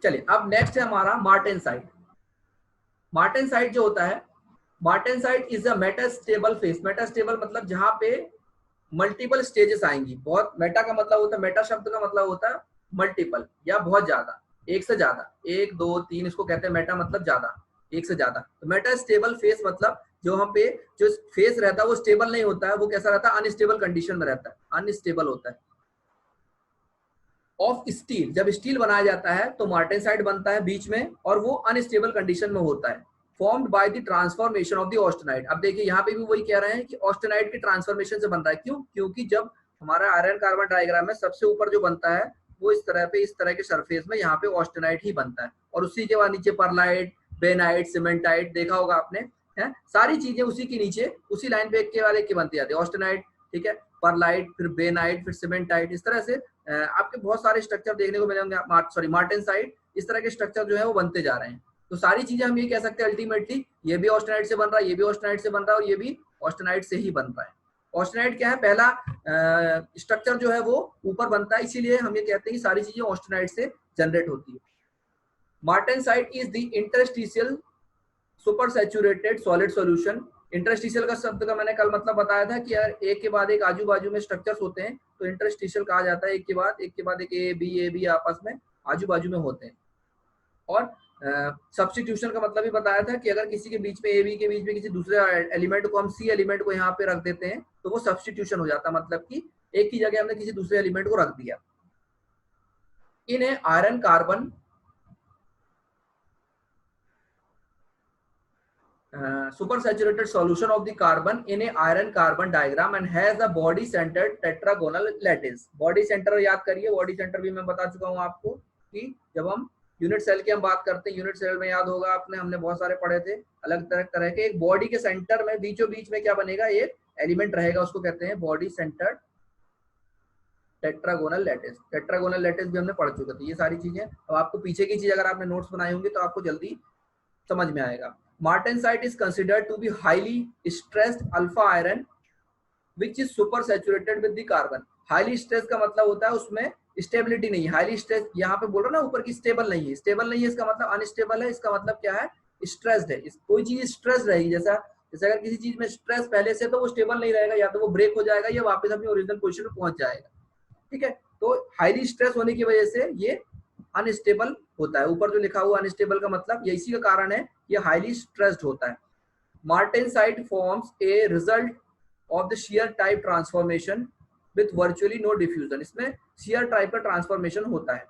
चलिए अब नेक्स्ट है हमारा मार्टेनसाइट। मार्टेनसाइट जो होता है, martensite is a metastable face. Metastable मतलब जहां पे मल्टीपल स्टेजेस आएंगी। बहुत, मेटा का मतलब होता है, मेटा शब्द का मतलब होता है मल्टीपल या बहुत ज्यादा, एक से ज्यादा, एक दो तीन, इसको कहते हैं मेटा, मतलब ज्यादा, एक से ज्यादा। तो मेटा स्टेबल फेस मतलब जो हम पे जो फेस रहता है वो स्टेबल नहीं होता है, वो कैसा रहता है, अनस्टेबल कंडीशन में रहता है, अनस्टेबल होता है। ऑफ स्टील, जब स्टील बनाया जाता है तो मार्टेनसाइट बनता है बीच में, और वो अनस्टेबल कंडीशन में होता है। Formed by the transformation of the austenite. अब देखिए यहाँ पे भी वही कह रहे हैं कि ऑस्टेनाइट की ट्रांसफॉर्मेशन से बन रहा है। क्यों? क्योंकि जब हमारा आयरन कार्बन डायग्राम में सबसे ऊपर जो बनता है वो इस तरह पे, इस तरह के सरफेस में यहाँ पे ऑस्टेनाइट ही बनता है, और उसी के बाद नीचे परलाइट, बेनाइट, सीमेंटाइट, देखा होगा आपने, है सारी चीजें उसी के नीचे, उसी लाइन पे एक के बाद एक की बनती जाती है। ऑस्टेनाइट, ठीक है, परलाइट, फिर बेनाइट, फिर सीमेंटाइट, इस तरह से आपके बहुत सारे स्ट्रक्चर देखने को मिलेंगे। सॉरी, मार्टेनसाइट, इस तरह के स्ट्रक्चर जो है वो बनते जा रहे हैं। तो सारी चीजें हम ये कह सकते हैं अल्टीमेटली ये भी ऑस्टेनाइट से बन रहा है, ये भी ऑस्टेनाइट से बन रहा है, और ये भी ऑस्टेनाइट से ही बन रहा है। ऑस्टेनाइट क्या है, पहला स्ट्रक्चर जो है वो ऊपर बनता है, इसीलिए हम ये कहते हैं कि सारी चीजें ऑस्टेनाइट से जनरेट होती है। Martensite is the interstitial super saturated solid solution. Interstitial का शब्द का मैंने कल मतलब बताया था कि यार एक के बाद एक आजू बाजू में स्ट्रक्चर्स होते हैं, तो इंटरस्टिशियल कहा जाता है। एक के बाद एक ए बी आपस में आजू बाजू में होते हैं। और सब्स्टिट्यूशन का मतलब भी बताया था कि अगर किसी के बीच में ए बी के बीच में किसी दूसरे एलिमेंट को हम सी एलिमेंट को यहाँ पे रख देते हैं तो वो सब्स्टिट्यूशन हो जाता है, मतलब कि एक की जगह हमने किसी दूसरे एलिमेंट को रख दिया। In a iron carbon supersaturated solution of the carbon in a iron carbon diagram and has a body centered tetragonal lattice। body center याद करिए, body center भी मैं बता चुका हूँ आपको कि जब हम यूनिट सेल की हम बात करते हैं, यूनिट सेल में याद होगा आपने, हमने बहुत सारे पढ़े थे अलग तरह तरह के। एक बॉडी के सेंटर में बीचों बीच में क्या बनेगा, एक एलिमेंट रहेगा, उसको कहते हैं body centred tetragonal lattice. Tetragonal lattice भी हमने पढ़ चुके थे। ये सारी चीजें अब आपको पीछे की चीज अगर आपने नोट्स बनाए होंगे तो आपको जल्दी समझ में आएगा। Martensite is considered to be highly stressed alpha iron which is super saturated with the carbon। Highly stress का मतलब होता है उसमें स्टेबिलिटी नहीं है। हाईली स्ट्रेस यहाँ पे बोल रहा ना ऊपर की स्टेबल नहीं है, स्टेबल नहीं है इसका मतलब अनस्टेबल है, इसका मतलब क्या है, स्ट्रेस्ड है। कोई चीज स्ट्रेस रहेगी, जैसा जैसे अगर किसी चीज में स्ट्रेस पहले से तो वो स्टेबल नहीं रहेगा, या तो वो ब्रेक हो जाएगा या वापस अपनी ओरिजिनल पोजीशन में पहुंच जाएगा, ठीक है। तो हाईली स्ट्रेस होने की वजह से ये अनस्टेबल होता है। ऊपर जो लिखा हुआ अनस्टेबल का मतलब ये इसी का कारण है, ये हाईली स्ट्रेस्ड होता है। Martensite forms a result of the shear type transformation with virtually no diffusion. इसमें shear टाइप का ट्रांसफॉर्मेशन होता है।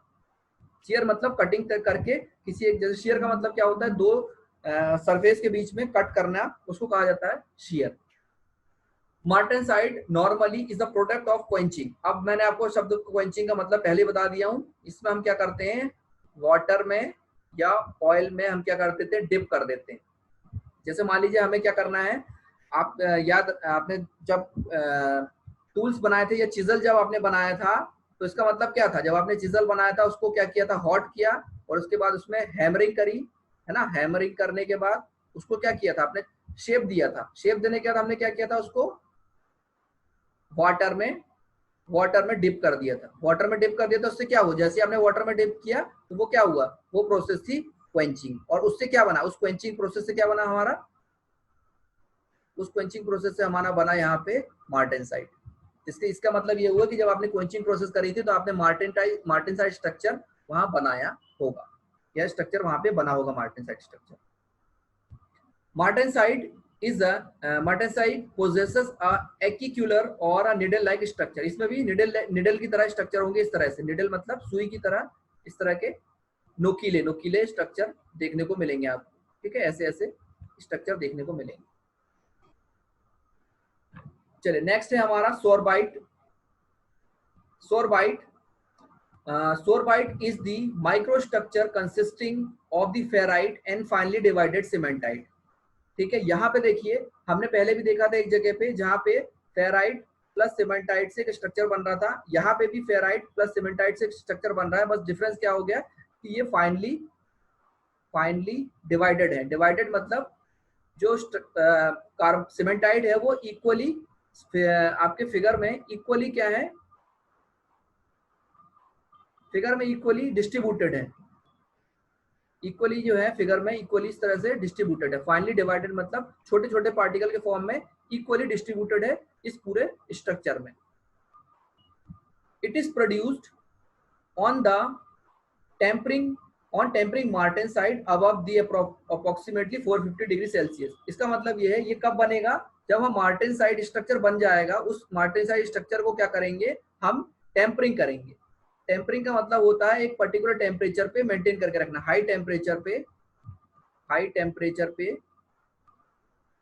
shear मतलब कटिंग करके किसी एक, जैसे shear का मतलब क्या होता है, दो सरफेस के बीच में कट करना, उसको कहा जाता है shear। Martensite normally is the product of quenching. अब मैंने आपको शब्द क्वेंचिंग का मतलब पहले बता दिया हूं। इसमें हम क्या करते हैं, वाटर में या ऑयल में हम क्या कर देते हैं, डिप कर देते हैं। जैसे मान लीजिए हमें क्या करना है, आप याद आपने जब टूल्स बनाए थे या चिजल जब आपने बनाया था तो इसका मतलब क्या था, जब आपने चिजल बनाया था उसको क्या किया था, हॉट किया, और उसके बाद उसमें हैमरिंग करी, है ना। हैमरिंग करने के बाद उसको क्या किया था, आपने शेप दिया था। शेप देने के बाद हमने क्या किया था, उसको वाटर में डिप कर दिया था। वाटर में डिप कर दिया था, उससे क्या हुआ, जैसे आपने वाटर में डिप किया तो वो क्या हुआ, वो प्रोसेस थी क्वेंचिंग। और उससे क्या बना, उस क्वेंचिंग प्रोसेस से क्या बना हमारा, उस क्वेंचिंग प्रोसेस से हमारा बना यहाँ पे मार्टेनसाइट। इसके इसका मतलब ये हुआ कि जब आपने क्वेंचिंग प्रोसेस करी थी तो आपने मार्टेनसाइट स्ट्रक्चर वहां बनाया होगा, यह स्ट्रक्चर वहां पे बना होगा, martensite structure. Martensite is a Martensite possesses a acicular or a needle like structure। इसमें भी निडल की तरह स्ट्रक्चर होंगे, इस तरह से, निडल मतलब सुई की तरह, इस तरह के नोकीले स्ट्रक्चर देखने को मिलेंगे आपको, ठीक है। ऐसे ऐसे स्ट्रक्चर देखने को मिलेंगे। चलिए नेक्स्ट है हमारा sorbite. Sorbite is the microstructure consisting of the ferrite and finely divided cementite, ठीक है। यहाँ पे देखिए हमने पहले भी देखा था एक जगह पे जहाँ पे फेराइट प्लस सीमेंटाइट से एक स्ट्रक्चर बन रहा था, यहाँ पे भी फेराइट प्लस सीमेंटाइट से स्ट्रक्चर बन रहा है। बस डिफरेंस क्या हो गया कि ये फाइनली डिवाइडेड है। डिवाइडेड मतलब जो सीमेंटाइट है वो इक्वली आपके फिगर में इक्वली क्या है, फिगर में इक्वली डिस्ट्रीब्यूटेड है, इक्वली जो है फिगर में इक्वली इस तरह से डिस्ट्रीब्यूटेड है। फाइनली डिवाइडेड मतलब छोटे छोटे पार्टिकल के फॉर्म में इक्वली डिस्ट्रीब्यूटेड है इस पूरे स्ट्रक्चर में। It is produced on the tempering martensite above the approximately 450 degree Celsius. इसका मतलब ये है, ये कब बनेगा, जब हम मार्टेनसाइट स्ट्रक्चर बन जाएगा, उस मार्टेनसाइट स्ट्रक्चर को क्या करेंगे, हम टेम्परिंग करेंगे। टेम्परिंग का मतलब होता है एक पर्टिकुलर टेम्परेचर पे मेंटेन करके रखना, हाई टेम्परेचर पे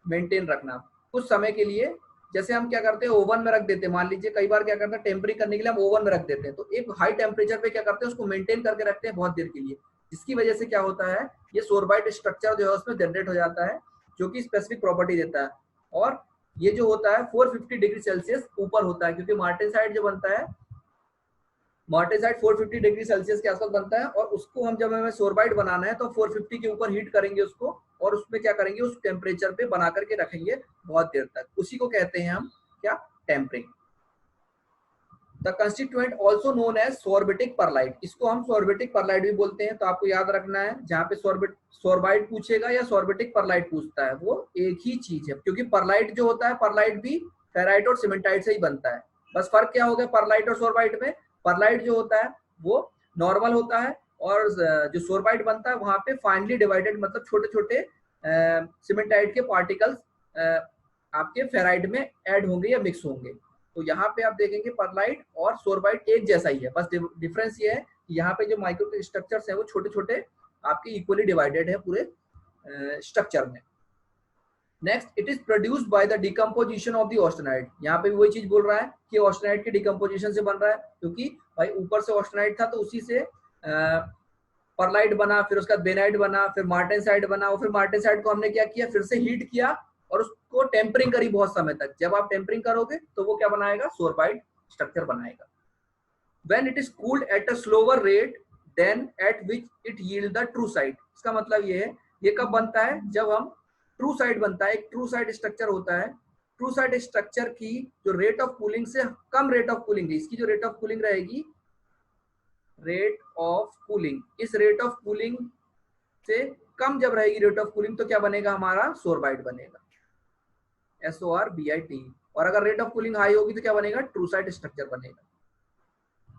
मेंटेन रखना कुछ समय के लिए। जैसे हम क्या करते हैं, ओवन में रख देते हैं, मान लीजिए कई बार क्या करते हैं टेम्परिंग करने के लिए हम ओवन में रख देते हैं, तो एक हाई टेम्परेचर पे क्या करते हैं उसको मेंटेन करके रखते हैं बहुत देर के लिए, जिसकी वजह से क्या होता है ये सोरबाइट स्ट्रक्चर जो है उसमें जनरेट हो जाता है, जो कि स्पेसिफिक प्रॉपर्टी देता है। और ये जो होता है 450 डिग्री सेल्सियस ऊपर होता है, क्योंकि मार्टेनसाइट जो बनता है, मार्टेनसाइट 450 डिग्री सेल्सियस के आसपास बनता है, और उसको हम जब हमें सोरबाइट बनाना है तो 450 के ऊपर हीट करेंगे उसको, और उसमें क्या करेंगे उस टेम्परेचर पे बना करके रखेंगे बहुत देर तक, उसी को कहते हैं हम क्या, tempering. The constituent also known as sorbitic pearlite, इसको हम सोर्बिटिक परलाइट भी बोलते हैं। तो आपको याद रखना है, जहाँ पे सोरबाइट पूछेगा या सोर्बिटिक परलाइट पूछता है, वो एक ही चीज है, क्योंकि परलाइट जो होता है, परलाइट भी फेराइट और सीमेंटाइट से ही बनता है। बस फर्क क्या हो गया परलाइट और सोरबाइट में, परलाइट जो होता है वो नॉर्मल होता है, और जो सोरबाइट बनता है वहां पे फाइनली डिवाइडेड मतलब छोटे छोटे सीमेंटाइट के पार्टिकल्स आपके फेराइट में ऐड होंगे या मिक्स होंगे। तो यहाँ पे आप देखेंगे परलाइट और सोरबाइट एक जैसा ही है, बस डिफरेंस ये है कि यहाँ पे जो माइक्रो स्ट्रक्चर्स है वो छोटे छोटे आपके इक्वली डिवाइडेड है पूरे स्ट्रक्चर में। Next, it is produced by the decomposition of the austenite. यहाँ पे भी वही चीज बोल रहा है कि ऑस्टेनाइट के डिकम्पोजिशन से बन रहा है, क्योंकि भाई ऊपर से ऑस्टेनाइट था तो उसी से परलाइट बना, फिर उसका बेनाइट बना, फिर मार्टेनसाइट बना, और फिर मार्टेनसाइट को हमने क्या किया, फिर से हीट किया और उसको टेम्परिंग करी बहुत समय तक। जब आप टेम्परिंग करोगे तो वो क्या बनाएगा, सोरबाइट स्ट्रक्चर बनाएगा। When it is cooled at a slower rate than at which it yield the true side, इसका मतलब ये है, ये कब बनता है, जब हम ट्रू साइड बनता है, एक ट्रू साइड स्ट्रक्चर होता है। ट्रू साइड स्ट्रक्चर की जो रेट ऑफ कूलिंग से कम रेट ऑफ कूलिंग है, इसकी जो रेट ऑफ कूलिंग रहेगी, रेट ऑफ कूलिंग, इस रेट ऑफ कूलिंग से कम जब रहेगी रेट ऑफ कूलिंग, तो क्या बनेगा, हमारा सोरबाइट बनेगा, SORBIT। और अगर रेट ऑफ कूलिंग हाई होगी तो क्या बनेगा, ट्रू साइड स्ट्रक्चर बनेगा।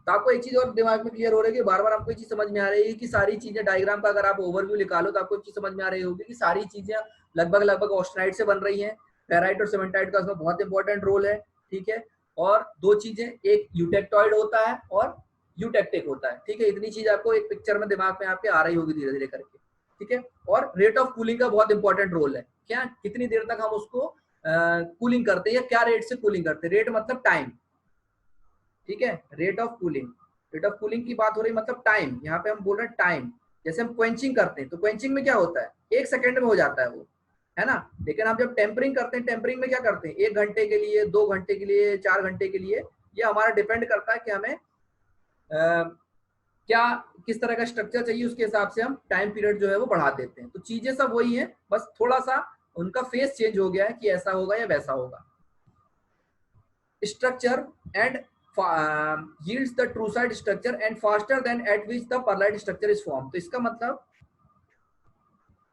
तो आपको एक चीज और दिमाग में क्लियर हो रही है कि बार बार आपको एक चीज समझ में आ रही है कि सारी चीजें डायग्राम का अगर आप ओवरव्यू निकालो तो आपको एक चीज समझ में आ रही होगी कि सारी चीजें लगभग ऑस्टेनाइट से बन रही हैं। फेराइट और सीमेंटाइट का उसमें बहुत इंपॉर्टेंट रोल है, ठीक है। और दो चीजें, एक यूटेक्टॉइड होता है और यूटेक्टिक होता है, ठीक है। इतनी चीज आपको एक पिक्चर में दिमाग में आपके आ रही होगी धीरे धीरे करके, ठीक है। और रेट ऑफ कूलिंग का बहुत इंपॉर्टेंट रोल है, क्या, कितनी देर तक हम उसको कूलिंग करते हैं या क्या रेट से कूलिंग करते हैं, रेट मतलब टाइम, ठीक है। रेट ऑफ कूलिंग की बात हो रही मतलब टाइम, यहाँ पे हम बोल रहे हैं टाइम। जैसे हम क्वेंचिंग करते हैं तो क्वेंचिंग में क्या होता है, 1 सेकंड में हो जाता है वो, है ना। लेकिन आप जब टेम्परिंग करते हैं, टेम्परिंग में क्या करते हैं, 1 घंटे के लिए, 2 घंटे के लिए, 4 घंटे के लिए, ये हमारा डिपेंड करता है कि हमें क्या किस तरह का स्ट्रक्चर चाहिए, उसके हिसाब से हम टाइम पीरियड जो है वो बढ़ा देते हैं। तो चीजें सब वही है, बस थोड़ा सा उनका फेस चेंज हो गया है कि ऐसा होगा या वैसा होगा। Structure and yields the true side structure and faster than at which the perlite structure is formed। तो इसका मतलब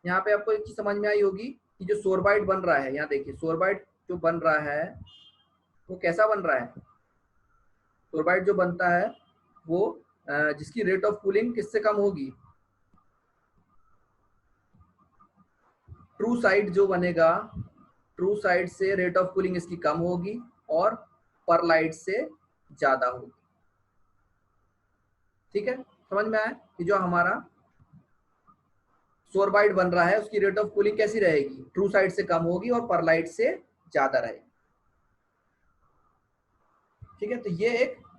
यहाँ पे आपको एक चीज समझ में आई होगी कि जो सोरबाइट बन रहा है, यहाँ देखिए सोरबाइट जो बन रहा है वो कैसा बन रहा है। सोरबाइट जो बनता है वो जिसकी रेट ऑफ कूलिंग किससे कम होगी, ट्रू साइड जो बनेगा, ट्रू साइड से रेट ऑफ कूलिंग इसकी कम होगी और परलाइट से ज्यादा होगी, ठीक है। समझ में आया कि जो हमारा सोरबाइट बन रहा है उसकी रेट ऑफ कूलिंग कैसी रहेगी, ट्रू साइड से कम होगी और परलाइट से ज्यादा रहेगी, ठीक है। तो ये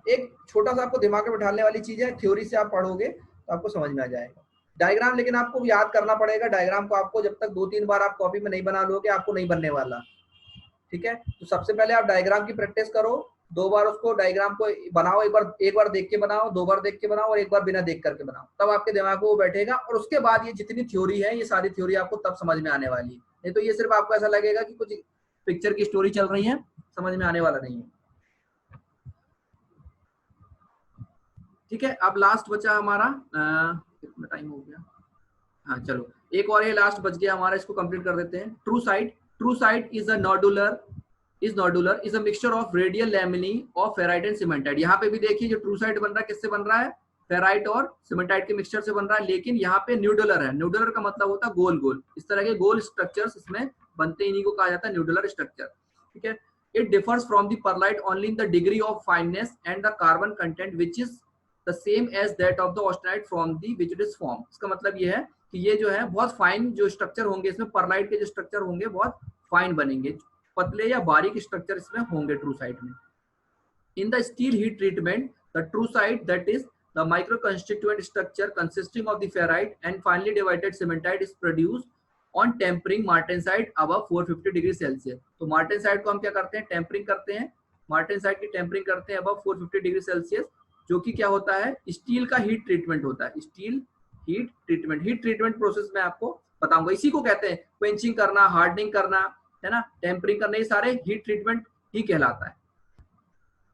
एक छोटा सा आपको दिमाग में बिठाने वाली चीज है, थ्योरी से आप पढ़ोगे तो आपको समझ में आ जाएगा। डायग्राम लेकिन आपको याद करना पड़ेगा, डायग्राम को आपको जब तक 2-3 बार आप कॉपी में नहीं बना लोगे आपको नहीं बनने वाला, ठीक है। तो सबसे पहले आप डायग्राम की प्रैक्टिस करो, 2 बार उसको डायग्राम को बनाओ, एक बार देख के बनाओ, 2 बार देख के बनाओ और 1 बार बिना देख करके बनाओ, तब आपके दिमाग में वो बैठेगा। और उसके बाद ये जितनी थ्योरी है ये सारी थ्योरी आपको तब समझ में आने वाली है, नहीं तो ये सिर्फ आपको ऐसा लगेगा कि कुछ पिक्चर की स्टोरी चल रही है, समझ में आने वाला नहीं है, ठीक है। अब लास्ट बचा हमारा कितना टाइम हो गया, हाँ चलो एक और ये लास्ट बच गया हमारा, इसको कंप्लीट कर देते हैं। Troostite is a nodular is a mixture of radial lamellae of ferrite and cementite. यहाँ पे भी देखिए जो ट्रू साइट बन रहा है किससे बन रहा है, फेराइट और सीमेंटाइट के मिक्सचर से बन रहा है, लेकिन यहाँ पे न्यूडुलर है। न्यूडुलर का मतलब होता है गोल गोल, इस तरह के गोल स्ट्रक्चर्स इसमें बनते, इन्हीं को कहा जाता है न्यूडुलर स्ट्रक्चर। ठीक है, it differs from the pearlite only in the degree of fineness and the carbon content which is the same as that of the austenite from the which it is form. इसका मतलब ये है कि ये जो है बहुत फाइन जो स्ट्रक्चर होंगे इसमें, परलाइट के जो स्ट्रक्चर होंगे बहुत फाइन बनेंगे, पतले या बारीक स्ट्रक्चर इसमें होंगे ट्रू साइट में। In the steel heat treatment the true site that is the micro constituent structure consisting of the ferrite and finely divided cementite is produced on tempering martensite above 450 degree Celsius. तो martensite को हम क्या करते हैं, tampering करते हैं, martensite की tampering करते हैं अबव 450 डिग्री सेल्सियस, जो कि क्या होता है, स्टील का हीट ट्रीटमेंट होता है। स्टील हीट ट्रीटमेंट प्रोसेस में आपको बताऊंगा, इसी को कहते हैं क्वेंचिंग करना, हार्डनिंग करना, है ना, टेम्परिंग करना, ये सारे हीट ट्रीटमेंट ही कहलाता है,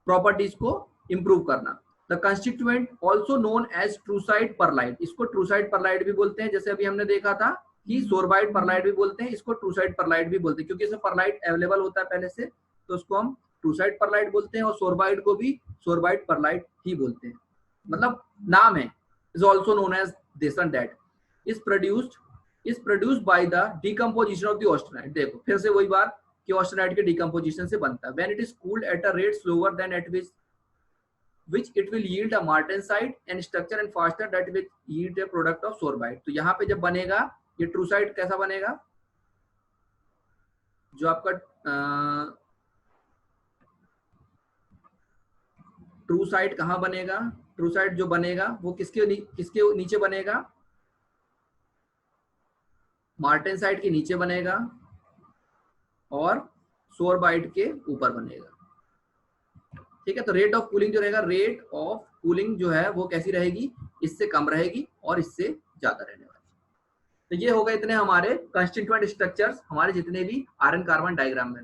प्रॉपर्टीज को इंप्रूव करना। The constituent also known as troostite pearlite, इसको ट्रूसाइट परलाइट भी बोलते हैं, जैसे अभी हमने देखा था कि सोरबाइट परलाइट भी बोलते हैं, इसको ट्रूसाइट परलाइट भी बोलते हैं, क्योंकि इसमें परलाइट अवेलेबल होता है पहले से, तो उसको हम ट्रूसाइट परलाइट बोलते हैं, और सोरबाइट को भी सोरबाइट परलाइट ही बोलते हैं, मतलब नाम है। Is also known as this and that. Is produced by the decomposition of the austenite. देखो फिर से वही बात कि ऑस्टेनाइट के डिकम्पोजिशन से बनता है। When it is cooled at a rate slower than at which it will yield a martensite and structure and faster that will yield a product of sorbite। तो यहाँ पे जब बनेगा ये ट्रूसाइट कैसा बनेगा, जो आपका ट्रूसाइट कहाँ बनेगा, ट्रूसाइट जो बनेगा वो किसके नीचे बनेगा, मार्टेनसाइट के नीचे बनेगा और सोरबाइट के ऊपर बनेगा। ठीक है, तो रेट ऑफ कूलिंग जो रहेगा, रेट ऑफ कूलिंग जो है वो कैसी रहेगी, इससे कम रहेगी और इससे ज्यादा रहने वाली। तो ये हो गए इतने हमारे कंस्टिट्यूएंट स्ट्रक्चर्स, हमारे जितने भी आयरन कार्बन डायग्राम में।